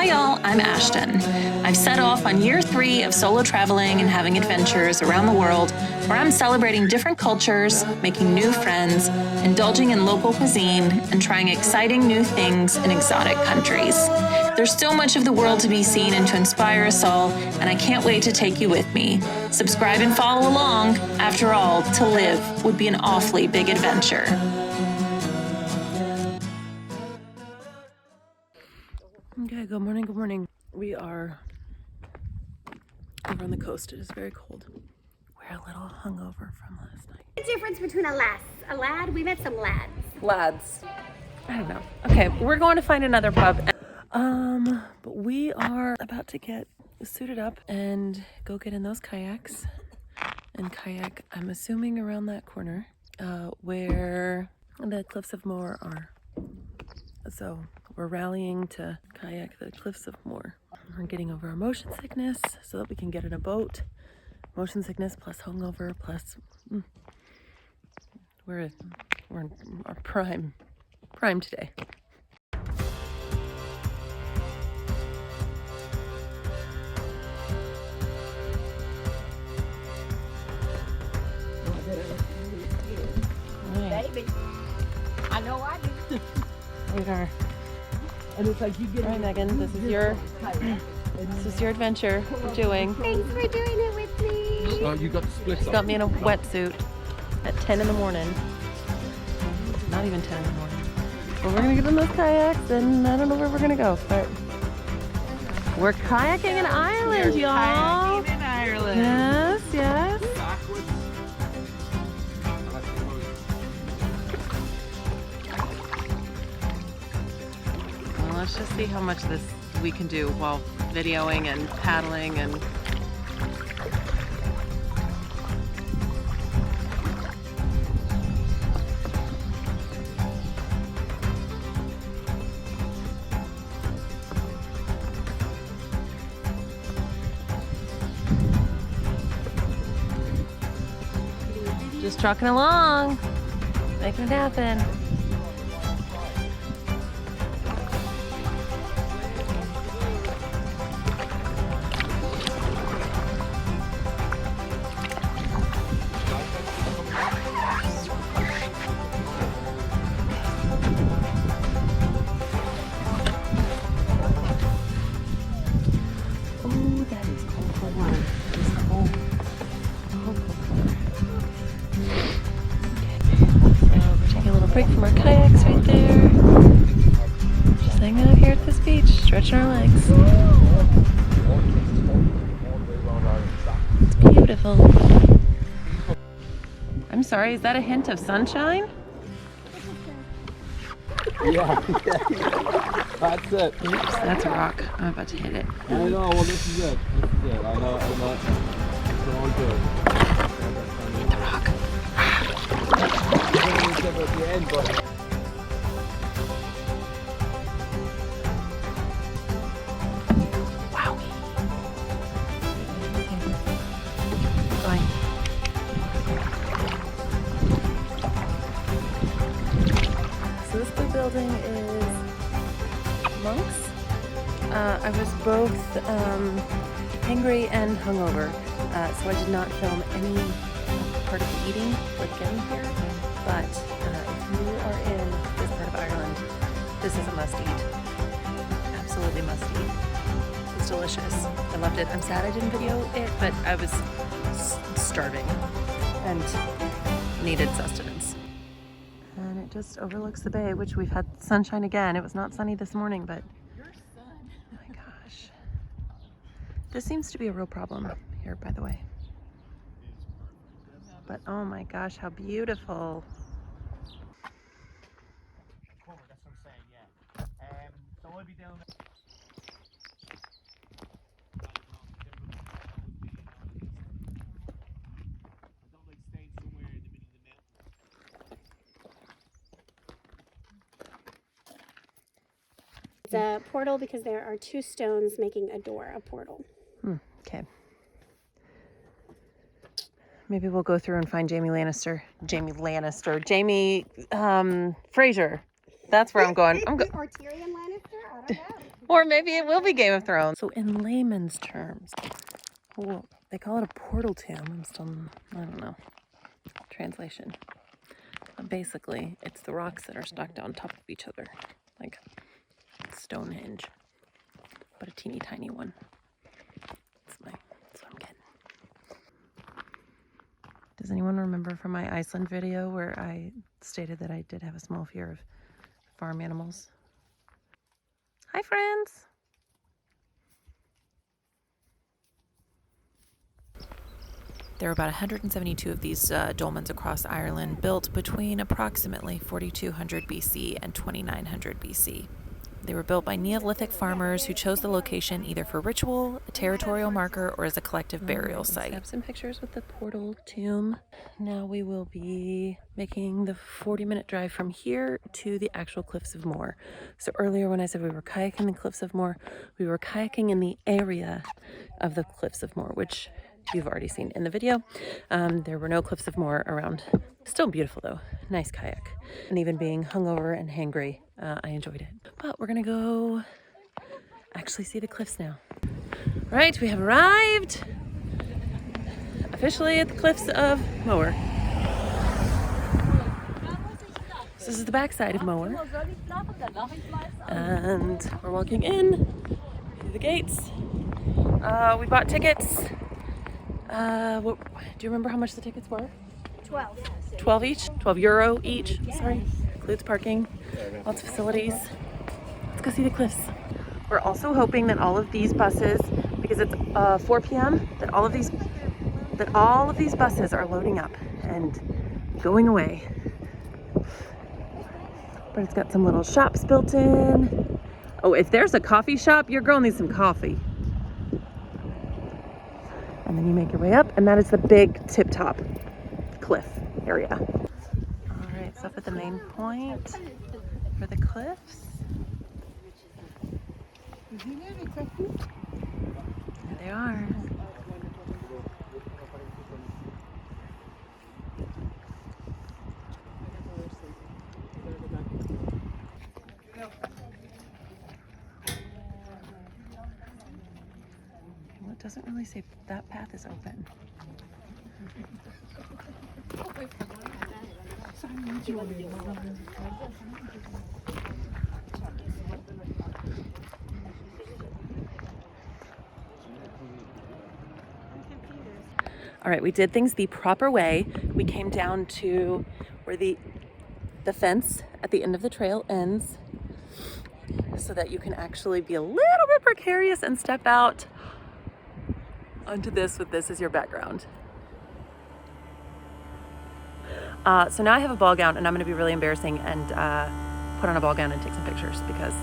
Hi y'all, I'm Ashton. I've set off on year 3 of solo traveling and having adventures around the world where I'm celebrating different cultures, making new friends, indulging in local cuisine, and trying exciting new things in exotic countries. There's so much of the world to be seen and to inspire us all, and I can't wait to take you with me. Subscribe and follow along. After all, to live would be an awfully big adventure. Okay, good morning, good morning. We are over on the coast. It is very cold. We're a little hungover from last night. The difference between a lad, we met some lads. Lads. I don't know. Okay, we're going to find another pub. But we are about to get suited up and go get in those kayaks and kayak, I'm assuming around that corner, where the cliffs of Moher are. So we're rallying to kayak the cliffs of Moher. We're getting over our motion sickness so that we can get in a boat. Motion sickness plus hungover plus we're in our prime today. Baby, I know I do. We are. And it's like you get. All right, Megan, this is your adventure we're doing. Thanks for doing it with me. Oh, you got the splits She's got me in a wetsuit at 10 in the morning. Not even 10 in the morning. But we're gonna get in those kayaks, and I don't know where we're gonna go, but we're kayaking in Ireland, y'all. Kayaking in Ireland. Yes, yes. Backwards. Well, let's just see how much we can do while videoing and paddling and. Just trucking along, making it happen. Oh, that is cold for one. That is cold. Taking a little break from our kayaks right there. Just hanging out here at this beach, stretching our legs. It's beautiful. I'm sorry, is that a hint of sunshine? Yeah. That's it. Oops, that's a rock. I'm about to hit it. I know, well this is it. I know. It's all good. Hit the rock. At the end, but Wow. Fine. So this blue building is Monks. I was both hangry and hungover, so I did not film any part of the eating with getting here. But if you are in this part of Ireland, this is a must-eat. Absolutely must-eat. It's delicious. I loved it. I'm sad I didn't video it, but I was starving and needed sustenance. And it just overlooks the bay, which we've had sunshine again. It was not sunny this morning, but oh my gosh. This seems to be a real problem here, by the way. But oh my gosh, how beautiful. That's what I'm saying, yeah. So I'll be down there. It's a portal because there are 2 stones making a door, a portal. Okay. Maybe we'll go through and find Jamie Fraser. That's where I'm going. Or Tyrion Lannister? I don't know. Or maybe it will be Game of Thrones. So in layman's terms, well, they call it a portal tomb. I'm still, I don't know, translation. But basically, it's the rocks that are stacked on top of each other, like Stonehenge, but a teeny tiny one. That's what I'm getting. Does anyone remember from my Iceland video where I stated that I did have a small fear of farm animals? Hi, friends. There are about 172 of these dolmens across Ireland, built between approximately 4200 BC and 2900 BC. They were built by Neolithic farmers who chose the location either for ritual, a territorial marker, or as a collective burial site. I have some pictures with the portal tomb. Now we will be making the 40-minute drive from here to the actual Cliffs of Moher. So earlier when I said we were kayaking the Cliffs of Moher, we were kayaking in the area of the Cliffs of Moher, which you've already seen in the video. There were no Cliffs of Moher around. Still beautiful though, nice kayak. And even being hungover and hangry, I enjoyed it. But we're gonna go actually see the cliffs now. Right, we have arrived officially at the Cliffs of Moher. So this is the backside of Moher. And we're walking in through the gates. We bought tickets. Do you remember how much the tickets were? 12. 12 each? 12 euro each, sorry. Includes parking, lots of facilities. Let's go see the cliffs. We're also hoping that all of these buses, because it's 4 p.m., that all of these buses are loading up and going away. But it's got some little shops built in. Oh, if there's a coffee shop, your girl needs some coffee. And then you make your way up, and that is the big tip-top cliff area. All right, so up at the main point for the cliffs. There they are. Well, it doesn't really say that path is open. All right, we did things the proper way. We came down to where the fence at the end of the trail ends so that you can actually be a little bit precarious and step out onto this with this as your background. So now I have a ball gown and I'm gonna be really embarrassing and put on a ball gown and take some pictures because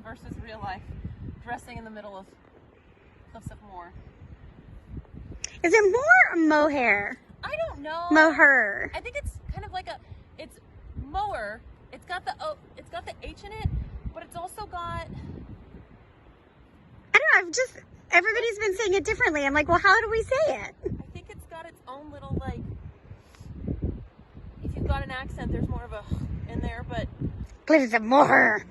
versus real life. dressing in the middle of cliffs of moher. Is it moher or mohair? I don't know. Moher. I think it's kind of like it's mower. It's got the H in it, but it's also got. I don't know. Everybody's been saying it differently. I'm like, well, how do we say it? I think it's got its own little like. If you've got an accent, there's more of a in there, but. But it's a moher.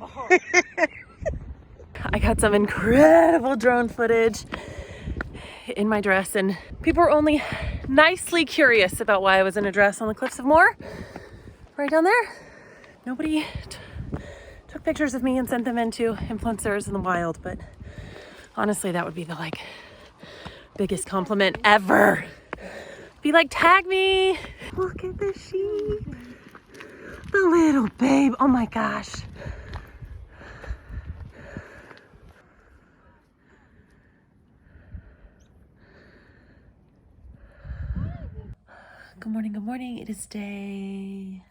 I got some incredible drone footage in my dress, and people were only nicely curious about why I was in a dress on the cliffs of moher. Right down there. Nobody took pictures of me and sent them into influencers in the wild, but honestly, that would be the like biggest compliment ever. Be like, tag me. Look at the sheep. The little babe. Oh my gosh. Good morning, good morning. It is day...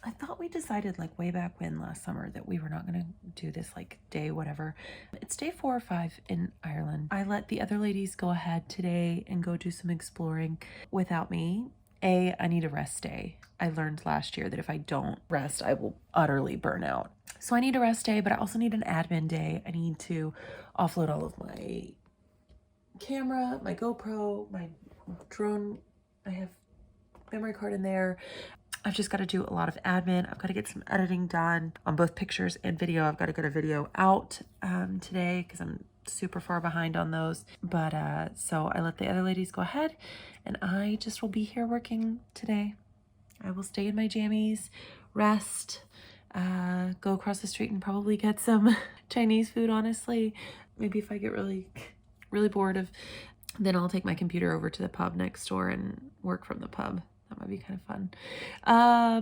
I thought we decided like way back when last summer that we were not going to do this like day whatever. It's day 4 or 5 in Ireland. I let the other ladies go ahead today and go do some exploring without me. I need a rest day. I learned last year that if I don't rest, I will utterly burn out. So I need a rest day, but I also need an admin day. I need to offload all of my camera, my GoPro, my drone. I have memory card in there. I've just got to do a lot of admin. I've got to get some editing done on both pictures and video. I've got to get a video out today because I'm super far behind on those. But so I let the other ladies go ahead and I just will be here working today. I will stay in my jammies, rest, go across the street and probably get some Chinese food, honestly. Maybe if I get really bored then I'll take my computer over to the pub next door and work from the pub. That might be kind of fun.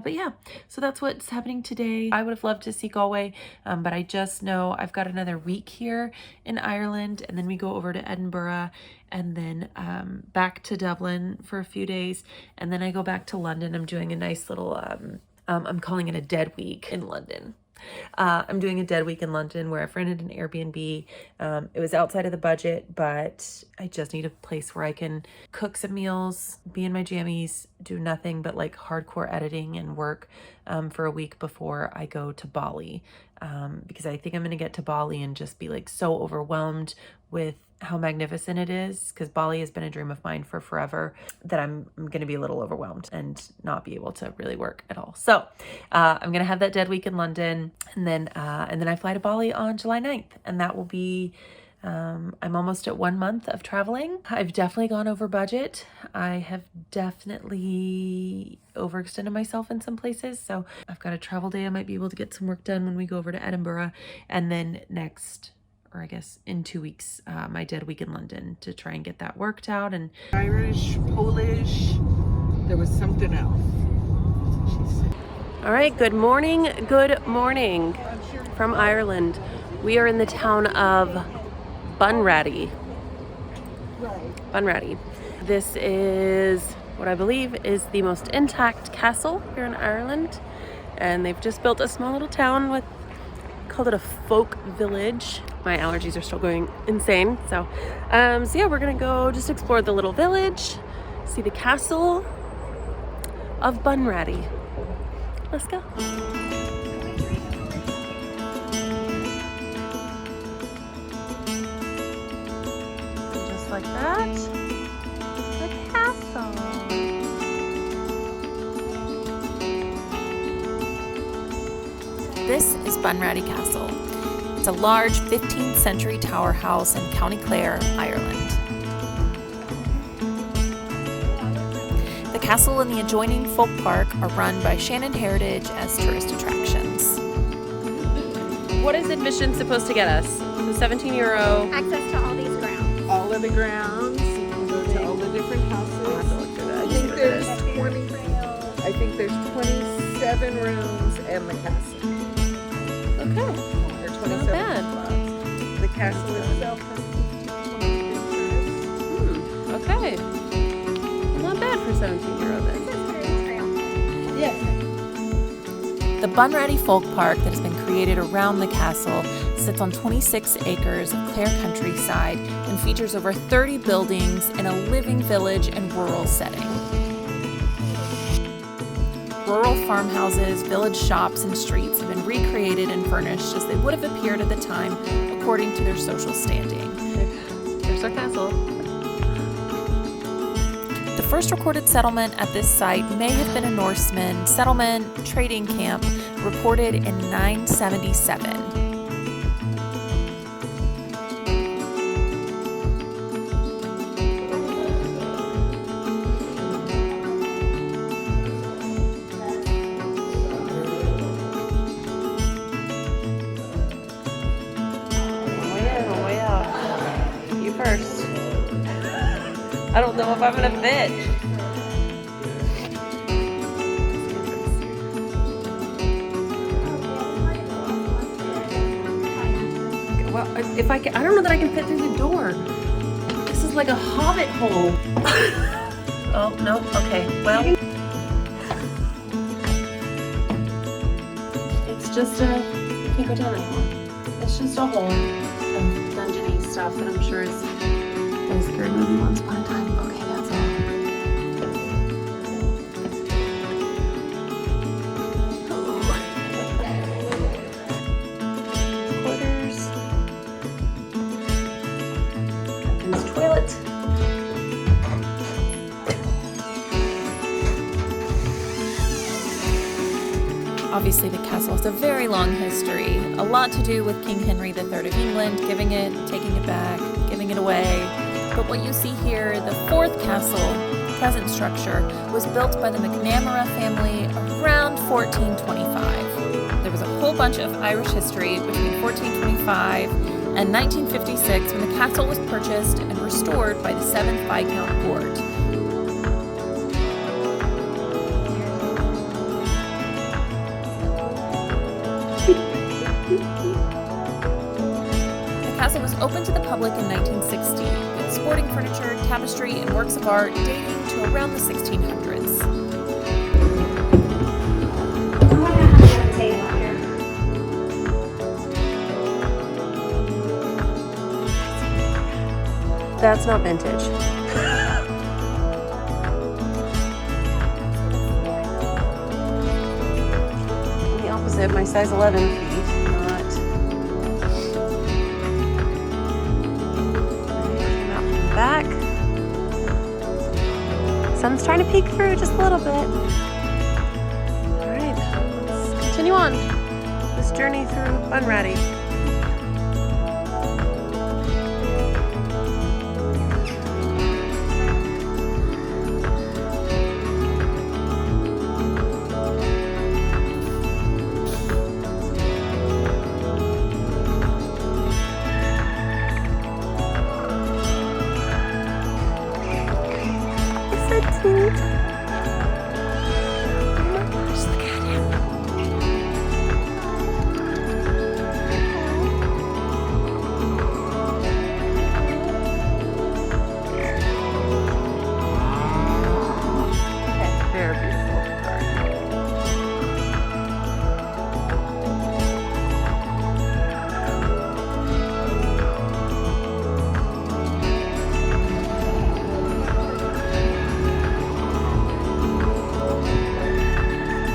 But yeah, so that's what's happening today. I would have loved to see Galway, but I just know I've got another week here in Ireland, and then we go over to Edinburgh, and then back to Dublin for a few days, and then I go back to London. I'm doing a nice little, I'm calling it a dead week in London. I'm doing a dead week in London where I've rented an Airbnb. It was outside of the budget, but I just need a place where I can cook some meals, be in my jammies, do nothing but like hardcore editing and work for a week before I go to Bali. Because I think I'm going to get to Bali and just be like so overwhelmed with how magnificent it is, because Bali has been a dream of mine for forever, that I'm going to be a little overwhelmed and not be able to really work at all. So I'm going to have that dead week in London, and then I fly to Bali on July 9th, and that will be I'm almost at 1 month of traveling. I've definitely gone over budget. I have definitely overextended myself in some places. So I've got a travel day. I might be able to get some work done when we go over to Edinburgh, and then I guess in 2 weeks, my dead week in London to try and get that worked out. And Irish, Polish, there was something else. all right, good morning from Ireland. We are in the town of Bunratty. This is what I believe is the most intact castle here in Ireland, and they've just built a small little town called it a folk village. My allergies are still going insane. So yeah, we're gonna go just explore the little village, see the castle of Bunratty. Let's go. Just like that, the castle. This is Bunratty Castle. It's a large 15th century tower house in County Clare, Ireland. The castle and the adjoining folk park are run by Shannon Heritage as tourist attractions. What is admission supposed to get us? So €17. Access to all these grounds. All of the grounds, you can go to all the different houses. I think there's 27 rooms in the castle. Okay. Or 27 Not bad. clubs. The castle itself has 15 Okay. Not bad for €17 then. Yes. The Bunratty Folk Park that has been created around the castle sits on 26 acres of Clare countryside and features over 30 buildings in a living village and rural setting. Rural farmhouses, village shops, and streets have been recreated and furnished as they would have appeared at the time according to their social standing. Here's our castle. The first recorded settlement at this site may have been a Norseman settlement trading camp reported in 977. Way out. You first. I don't know if I'm gonna fit. Well, if I can, I don't know that I can fit through the door. This is like a hobbit hole. Oh, no, okay, well. It's just a, you can't go down anymore. It's just a hole of dungeony stuff that I'm sure is a scary movie once upon a time. Okay, that's all. Quarters. Captain's toilet. Obviously, the castle has a very long history, a lot to do with King Henry III of England, giving it, taking it back, giving it away. But what you see here, the fourth castle, present structure, was built by the McNamara family around 1425. There was a whole bunch of Irish history between 1425 and 1956 when the castle was purchased and restored by the 7th Viscount Board. The castle was opened to the public in 1960 with sporting furniture, tapestry, and works of art dating to around the 1600s. That's not vintage. The opposite, my size 11 feet, not. Out from the back. Sun's trying to peek through just a little bit. All right, let's continue on this journey through Bunratty.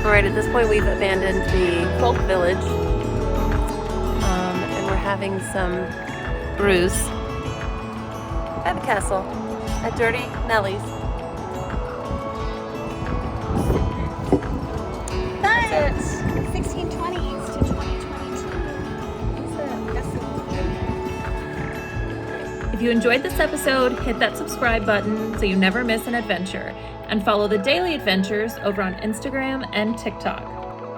Alright, at this point we've abandoned the folk village and we're having some brews at the castle at Dirty Nellie's. That's 1620s to 2022. If you enjoyed this episode, hit that subscribe button so you never miss an adventure, and follow the daily adventures over on Instagram and TikTok.